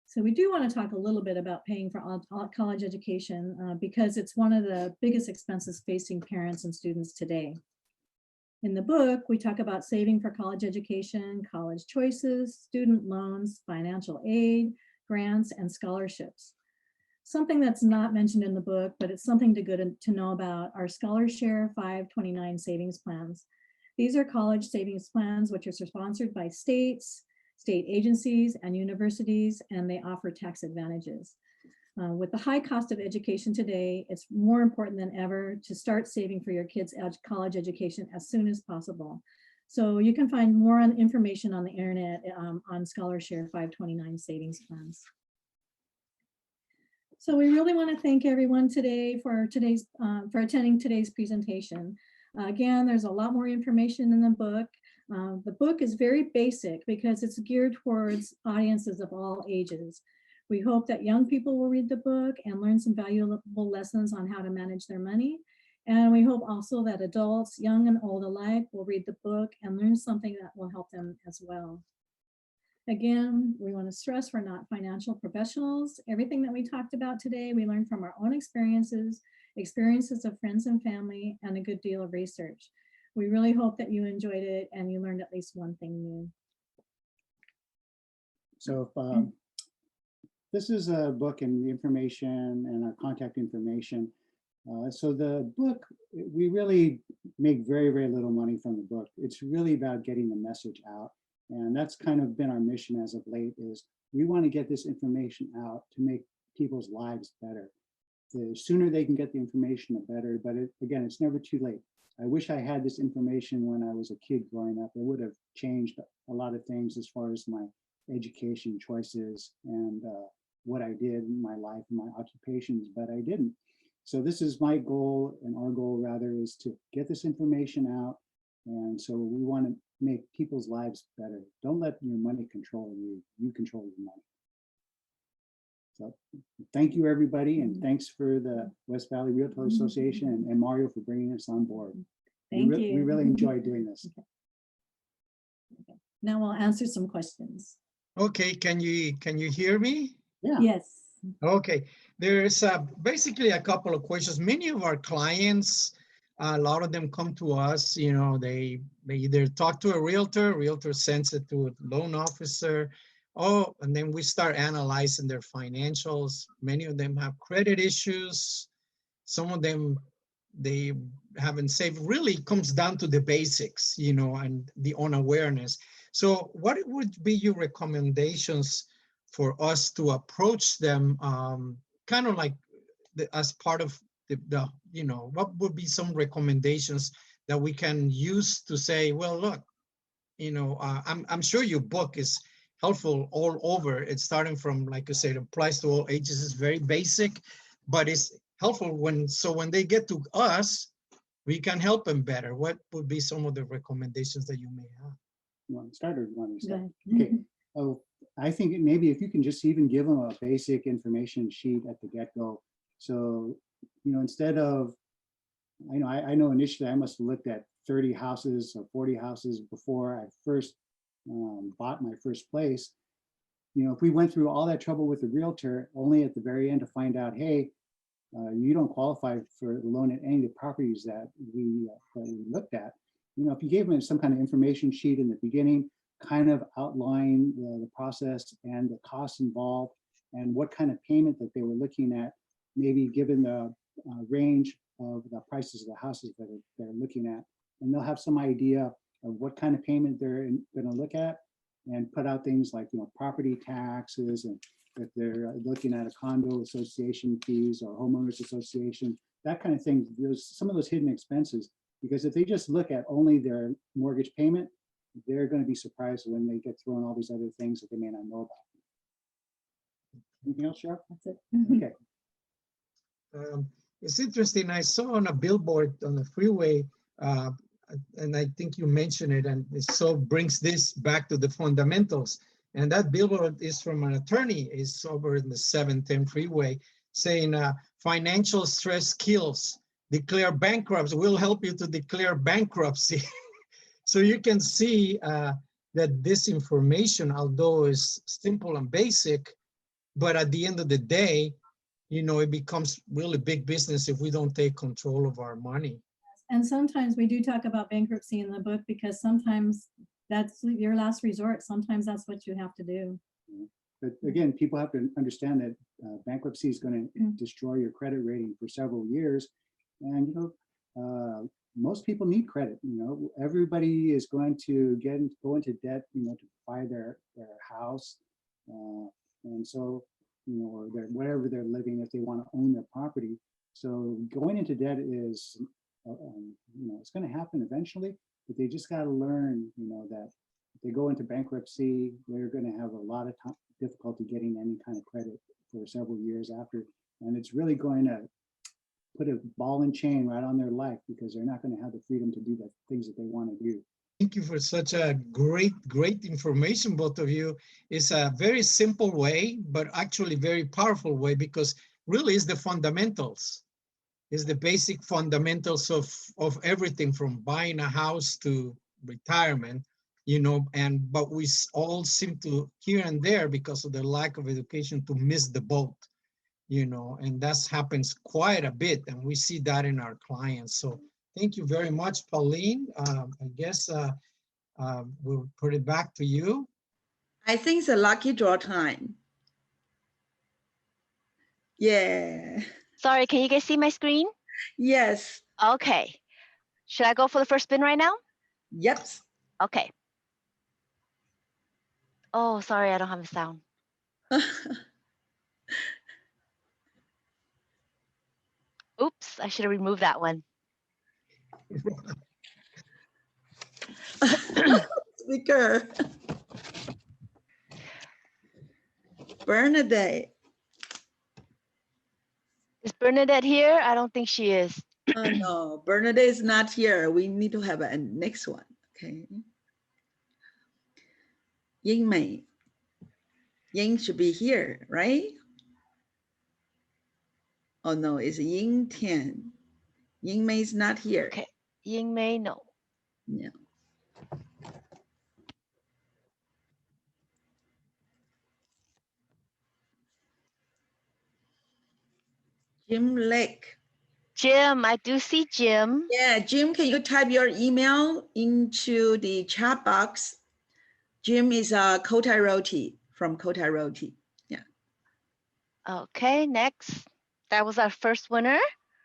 So we do want to talk a little bit about paying for college education because it's one of the biggest expenses facing parents and students today. In the book, we talk about saving for college education, college choices, student loans, financial aid, grants, and scholarships. Something that's not mentioned in the book, but it's something to know about, are Scholarshare 529 savings plans. These are college savings plans which are sponsored by states, state agencies, and universities, and they offer tax advantages. With the high cost of education today, it's more important than ever to start saving for your kids' college education as soon as possible. So you can find more information on the internet on Scholarshare 529 savings plans. So we really want to thank everyone today for attending today's presentation. Again, there's a lot more information in the book. The book is very basic because it's geared towards audiences of all ages. We hope that young people will read the book and learn some valuable lessons on how to manage their money. And we hope also that adults, young and old alike, will read the book and learn something that will help them as well. Again, we want to stress we're not financial professionals. Everything that we talked about today, we learned from our own experiences of friends and family, and a good deal of research. We really hope that you enjoyed it and you learned at least one thing new. So this is a book and the information and our contact information. So the book, we really make very, very little money from the book. It's really about getting the message out. And that's kind of been our mission as of late, is we want to get this information out to make people's lives better. The sooner they can get the information, the better. But again, it's never too late. I wish I had this information when I was a kid growing up. It would have changed a lot of things as far as my education choices and what I did in my life and my occupations, but I didn't. So this is my goal, and our goal rather, is to get this information out. And so we want to make people's lives better. Don't let your money control you. You control your money. So thank you, everybody, and thanks for the West Valley Realtor Association and Mario for bringing us on board. Thank you. We really enjoy doing this. Okay. Now we'll answer some questions. Okay, can you hear me? Yeah. Yes. Okay, there's basically a couple of questions. Many of our clients, a lot of them come to us, you know, they either talk to a realtor sends it to a loan officer, and then we start analyzing their financials. Many of them have credit issues. Some of them, they haven't saved. Really comes down to the basics, you know, and the unawareness. So what would be your recommendations for us to approach them, kind of like as part of the, you know, what would be some recommendations that we can use to say, well, look, you know, I'm sure your book is helpful all over. It's starting from, like I said, applies to all ages. It's very basic, but it's helpful when they get to us, we can help them better. What would be some of the recommendations that you may have? You want to start or you want me to Go start? ahead. Okay. Oh, I think maybe if you can just even give them a basic information sheet at the get-go. So, you know, instead of, I know initially I must have looked at 30 houses or 40 houses before I first bought my first place. You know, if we went through all that trouble with the realtor, only at the very end to find out, hey, you don't qualify for the loan at any of the properties that we looked at. You know, if you gave them some kind of information sheet in the beginning, kind of outline the process and the costs involved and what kind of payment that they were looking at, maybe given the range of the prices of the houses that they're looking at, and they'll have some idea of what kind of payment they're going to look at, and put out things like, you know, property taxes, and if they're looking at a condo association fees or homeowners association, that kind of thing. There's some of those hidden expenses, because if they just look at only their mortgage payment, they're going to be surprised when they get thrown all these other things that they may not know about. Anything else, Sheriff? That's it. Okay. It's interesting. I saw on a billboard on the freeway, and I think you mentioned it, and it so brings this back to the fundamentals. And that billboard is from an attorney. It's over in the 710 freeway, saying financial stress kills. Declare bankruptcy. We'll help you to declare bankruptcy. So you can see that this information, although is simple and basic, but at the end of the day, you know, it becomes really big business if we don't take control of our money. And sometimes we do talk about bankruptcy in the book, because sometimes that's your last resort. Sometimes that's what you have to do. But again, people have to understand that bankruptcy is going to destroy your credit rating for several years. And, you know, most people need credit. You know, everybody is going to go into debt, you know, to buy their house. And so, you know, or wherever they're living, if they want to own their property. So going into debt is, you know, it's going to happen eventually, but they just got to learn, you know, that if they go into bankruptcy, they're going to have a lot of difficulty getting any kind of credit for several years after. And it's really going to put a ball and chain right on their life, because they're not going to have the freedom to do the things that they want to do. Thank you for such a great information, both of you. It's a very simple way, but actually very powerful way, because really it's the fundamentals. It's the basic fundamentals of everything from buying a house to retirement, you know, but we all seem to here and there, because of the lack of education, to miss the boat, you know, and that happens quite a bit. And we see that in our clients. So thank you very much, Pauline. I guess we'll put it back to you. I think it's a lucky draw time. Yeah. Sorry, can you guys see my screen? Yes. Okay. Should I go for the first spin right now? Yep. Okay. Oh, sorry, I don't have a sound. Oops, I should have removed that one. Speaker. Bernadette. Is Bernadette here? I don't think she is. Oh no, Bernadette is not here. We need to have a next one. Okay. Ying Mei. Ying should be here, right? Oh no, it's Ying Tian. Ying Mei is not here. Okay. Ying Mei, no. Yeah. Jim Lake. Jim, I do see Jim. Yeah, Jim, can you type your email into the chat box? Jim is Kotai Roti from Kotai Roti. Yeah. Okay, next. That was our first winner,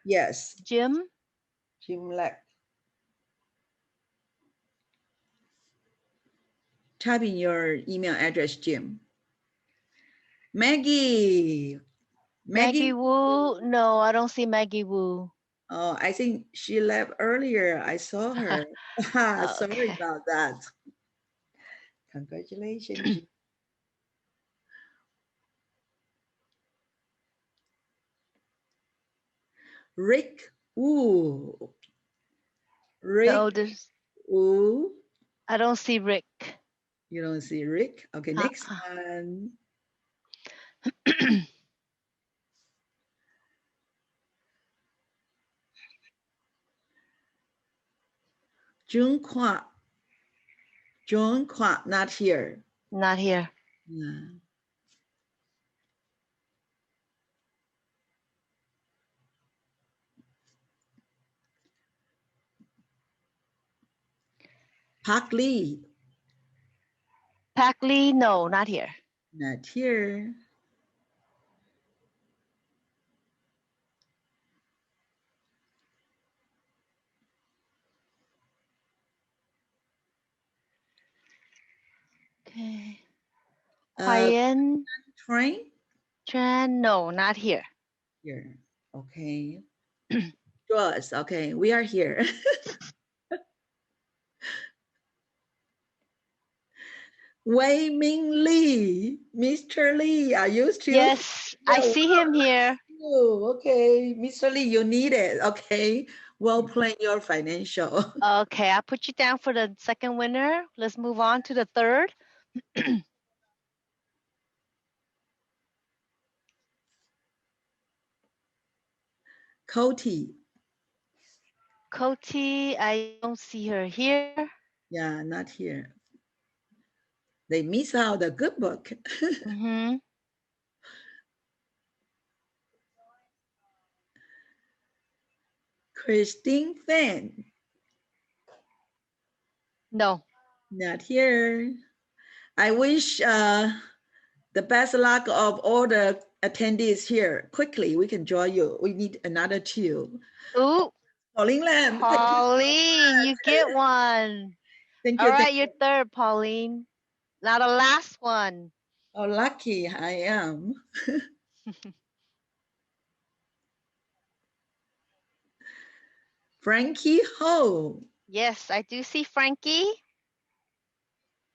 Yes, Jim. Jim Lake. Type in your email address, Jim. Maggie. Maggie Wu. No, I don't see Maggie Wu. Oh, I think she left earlier. I saw her. Sorry Okay. about that. Congratulations. Jim. Rick Wu. Rick No, there's. Wu. I don't see Rick. You don't see Rick? Okay, next one. June Kwa. June Kwa, not here. Not here. Yeah. Park Lee, Pak Lee, no, not here. not here. Okay. Uh, Huayan Train, Tran, no, not here. here. Okay. Yours, okay, we are here. Wei Ming Lee, Mr. Lee, are you still? Yes, I see him here. Oh, okay, Mr. Lee, you need it. Okay, well played your financial. Okay, I'll put you down for the second winner. Let's move on to the third. Cody, Koti, I don't see her here. yeah, not here. They miss out a good book. Mm-hmm. Christine Fan, No. not here. I wish the best luck of all the attendees here. Quickly, we can draw you. We need another two. Ooh, Pauline Lam. Pauline, you get one. Thank you. All right, Thank you. you're third, Pauline. Now the last one. Oh, lucky I am. Frankie Ho. Yes, I do see Frankie.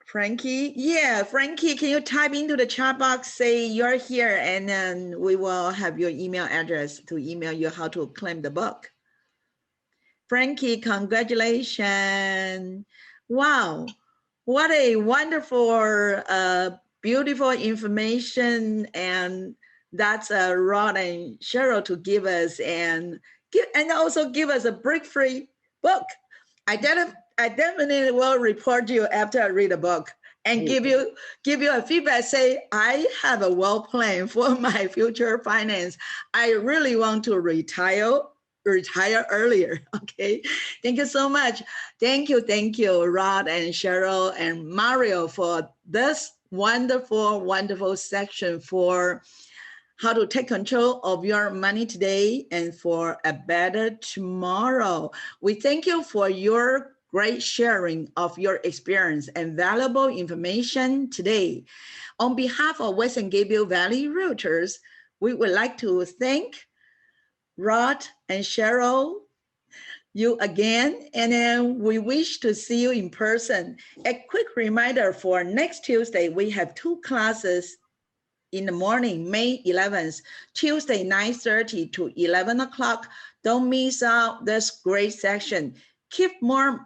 Frankie, yeah, Frankie, can you type into the chat box, say you're here, and then we will have your email address to email you how to claim the book. Frankie, congratulations. Wow, what a wonderful, beautiful information. And that's Rod and Cheryl to give us and also give us a brick-free book. I definitely will report you after I read the book and give you a feedback. Say, I have a well plan for my future finance. I really want to retire earlier. Okay. Thank you so much. Thank you, Rod and Cheryl and Mario for this wonderful, wonderful section for how to take control of your money today and for a better tomorrow. We thank you for your great sharing of your experience and valuable information today. On behalf of West and Gabriel Valley Realtors, we would like to thank Rod and Cheryl, you again, and then we wish to see you in person. A quick reminder for next Tuesday, we have 2 classes in the morning, May 11th, Tuesday, 9:30 to 11 o'clock. Don't miss out this great section. Keep more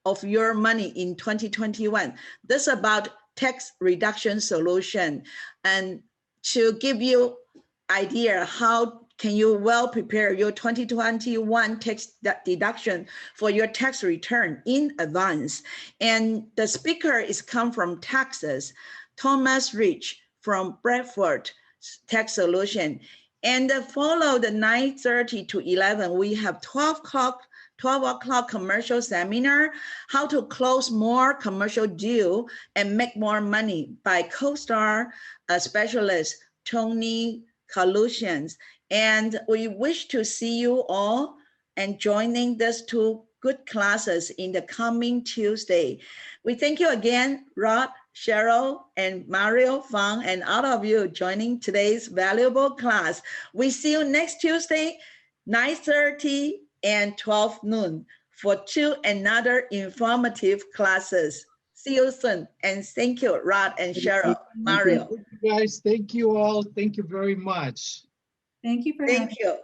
of your money in 2021. This is about tax reduction solution and to give you idea how can you well prepare your 2021 tax deduction for your tax return in advance? And the speaker is come from Texas, Thomas Rich from Bradford Tax Solution. And follow the 9:30 to 11, we have 12 o'clock commercial seminar, how to close more commercial deal and make more money by co-star specialist Tony Colutions. And we wish to see you all and joining these two good classes in the coming Tuesday. We thank you again, Rod, Cheryl, and Mario, Fang, and all of you joining today's valuable class. We see you next Tuesday, 9:30 and 12 noon for another informative classes. See you soon. And thank you, Rod and Cheryl, Mario. Thank you guys. Thank you all. Thank you very much. Thank you for Thank you.